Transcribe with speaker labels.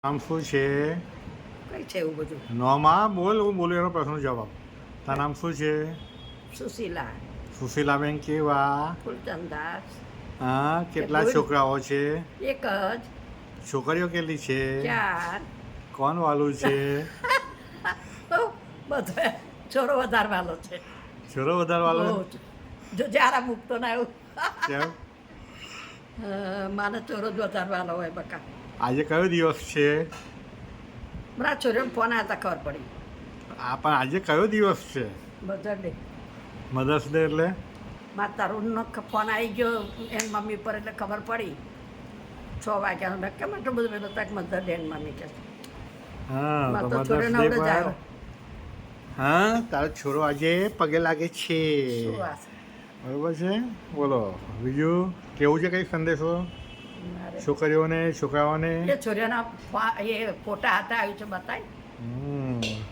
Speaker 1: નામ શું છે?
Speaker 2: કઈ છે એવું બધું?
Speaker 1: નોમાં બોલ, હું બોલું એનો પ્રશ્નનો જવાબ. તારું નામ શું છે?
Speaker 2: સુશીલા
Speaker 1: સુશીલાબેન કેવા?
Speaker 2: ફૂલચંદાસ.
Speaker 1: હા, કેટલા
Speaker 2: બોલ.
Speaker 1: છોકરાઓ છે?
Speaker 2: એક જ.
Speaker 1: છોકરીઓ કેટલી છે?
Speaker 2: 4.
Speaker 1: કોણ વાલું છે?
Speaker 2: બધો છોરો વધારવાનો છે.
Speaker 1: છોરો વધારે વાલો
Speaker 2: બહુ જ. જો જ્યારે મૂકતો ના એવું
Speaker 1: કેમ?
Speaker 2: માને ચોરો જ વધારવાનો હોય બકા.
Speaker 1: આજે કયો દિવસ છે?
Speaker 2: મારા છોરીઓને ફોન આવતા ખબર પડી.
Speaker 1: પણ આજે કયો દિવસ છે?
Speaker 2: બધા ડે
Speaker 1: મધર્સ ડે એટલે?
Speaker 2: મારા તરુણનો ફોન આવી ગયો એની મમ્મી પર એટલે ખબર પડી 6 વાગ્યાનો. મેં કેમ આટલું બધું મેં બતા મધર ડે એની મમ્મી કે
Speaker 1: હા, તો
Speaker 2: તો
Speaker 1: મધર્સ
Speaker 2: છોરીઓને
Speaker 1: ડે
Speaker 2: આવડે જ
Speaker 1: પર
Speaker 2: આવ્યો.
Speaker 1: હા, તારો છોરો આજે પગે લાગે છે.
Speaker 2: શું વાત છે?
Speaker 1: બરોબર છે. બોલો બીજું કેવું છે? કઈ સંદેશો
Speaker 2: મારે
Speaker 1: છોકરીઓને છોકરાઓને?
Speaker 2: એ છોરીઓના એ ફોટા હતા આવ્યું છે બતાય.
Speaker 1: હમ